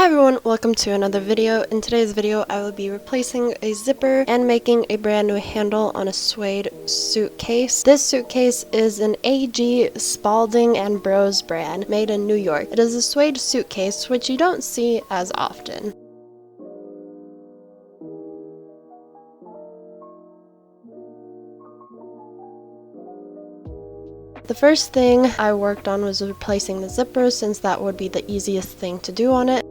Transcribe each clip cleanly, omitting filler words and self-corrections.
Hi everyone, welcome to another video. In today's video, I will be replacing a zipper and making a brand new handle on a suede suitcase. This suitcase is an AG Spalding and Bros brand made in New York. It is a suede suitcase which you don't see as often. The first thing I worked on was replacing the zipper since that would be the easiest thing to do on it.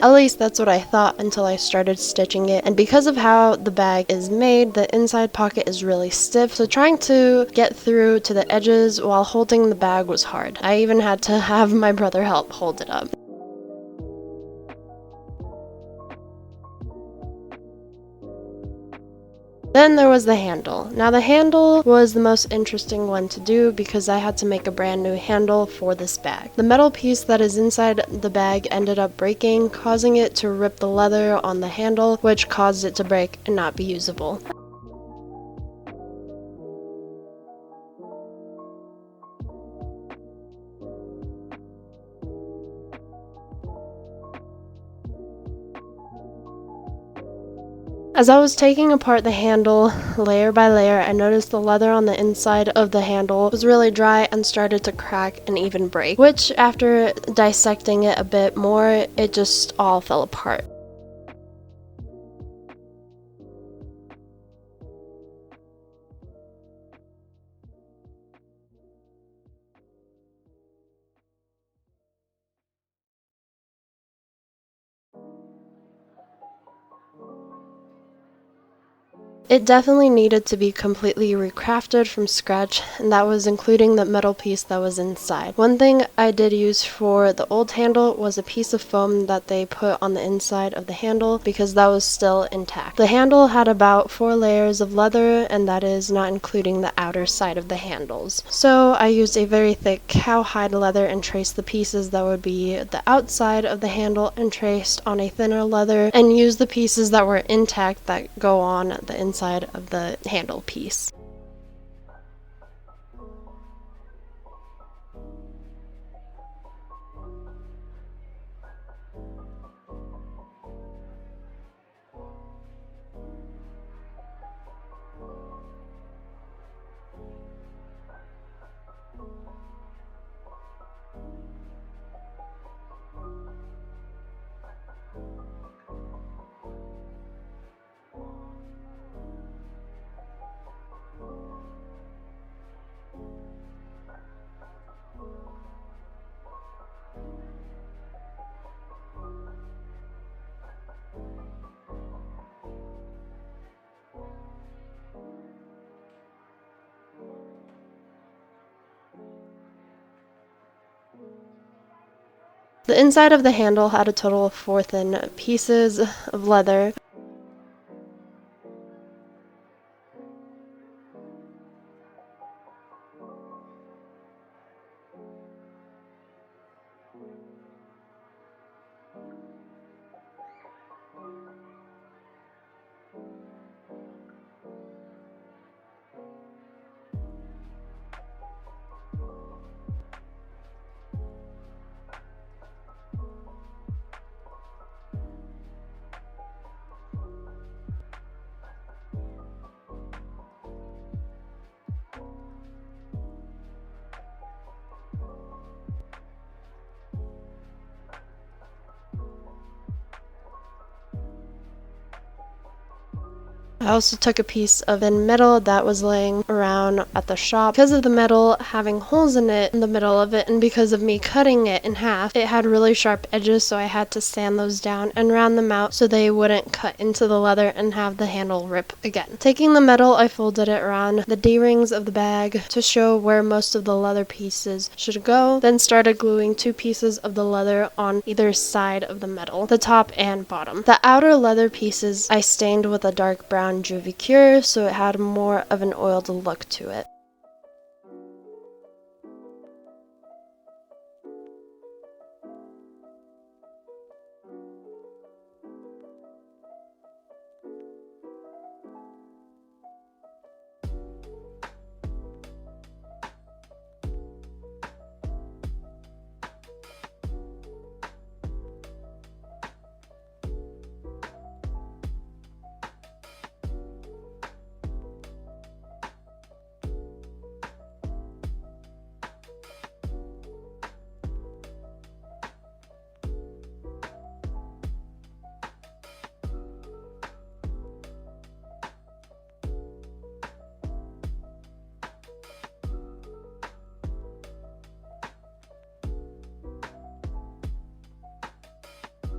At least that's what I thought until I started stitching it, and because of how the bag is made, the inside pocket is really stiff, so trying to get through to the edges while holding the bag was hard. I even had to have my brother help hold it up. Then there was the handle. Now the handle was the most interesting one to do because I had to make a brand new handle for this bag. The metal piece that is inside the bag ended up breaking, causing it to rip the leather on the handle, which caused it to break and not be usable. As I was taking apart the handle layer by layer, I noticed the leather on the inside of the handle was really dry and started to crack and even break, which after dissecting it a bit more, it just all fell apart. It definitely needed to be completely recrafted from scratch, and that was including the metal piece that was inside. One thing I did use for the old handle was a piece of foam that they put on the inside of the handle because that was still intact. The handle had about 4 layers of leather, and that is not including the outer side of the handles. So I used a very thick cowhide leather and traced the pieces that would be the outside of the handle and traced on a thinner leather, and used the pieces that were intact that go on the inside of the handle piece. The inside of the handle had a total of 4 thin pieces of leather. I also took a piece of thin metal that was laying around at the shop. Because of the metal having holes in it in the middle of it, and because of me cutting it in half, it had really sharp edges, so I had to sand those down and round them out so they wouldn't cut into the leather and have the handle rip again. Taking the metal, I folded it around the D-rings of the bag to show where most of the leather pieces should go, then started gluing 2 pieces of the leather on either side of the metal, the top and bottom. The outer leather pieces I stained with a dark brown Juvicure so it had more of an oiled look to it.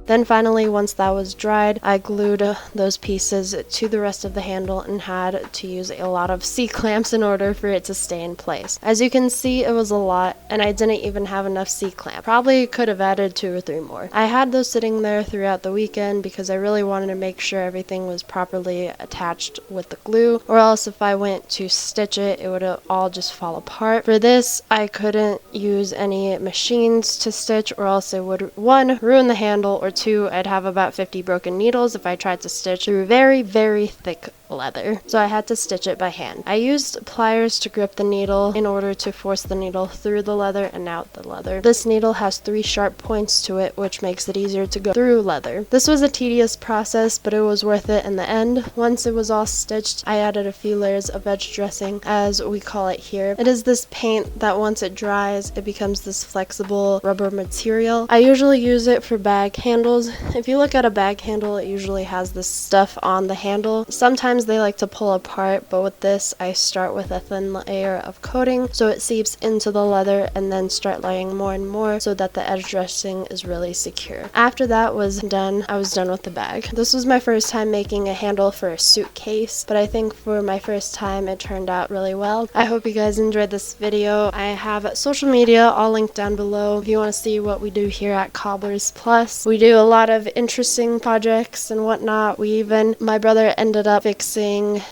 Then finally, once that was dried, I glued those pieces to the rest of the handle and had to use a lot of C-clamps in order for it to stay in place. As you can see, it was a lot, and I didn't even have enough C-clamp. Probably could have added 2 or 3 more. I had those sitting there throughout the weekend because I really wanted to make sure everything was properly attached with the glue, or else if I went to stitch it, it would all just fall apart. For this, I couldn't use any machines to stitch, or else it would 1, ruin the handle, or 2, I'd have about 50 broken needles if I tried to stitch through very, very thick leather. So I had to stitch it by hand. I used pliers to grip the needle in order to force the needle through the leather and out the leather. This needle has 3 sharp points to it, which makes it easier to go through leather. This was a tedious process, but it was worth it in the end. Once it was all stitched, I added a few layers of edge dressing, as we call it here. It is this paint that once it dries, it becomes this flexible rubber material. I usually use it for bag handles. If you look at a bag handle, it usually has this stuff on the handle. Sometimes they like to pull apart, but with this I start with a thin layer of coating so it seeps into the leather, and then start laying more and more so that the edge dressing is really secure. After that was done, I was done with the bag. This was my first time making a handle for a suitcase, but I think for my first time it turned out really well. I hope you guys enjoyed this video. I have social media all linked down below if you want to see what we do here at Cobblers Plus. We do a lot of interesting projects and whatnot. My brother ended up fixing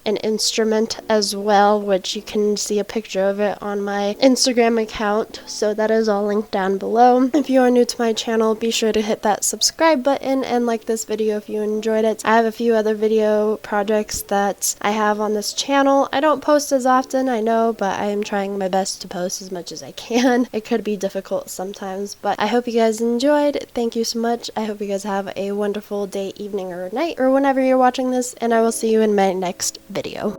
an instrument as well, which you can see a picture of it on my Instagram account, so that is all linked down below. If you are new to my channel, be sure to hit that subscribe button and like this video if you enjoyed it. I have a few other video projects that I have on this channel. I don't post as often, I know, but I am trying my best to post as much as I can. It could be difficult sometimes, but I hope you guys enjoyed. Thank you so much. I hope you guys have a wonderful day, evening, or night, or whenever you're watching this, and I will see you in my next video.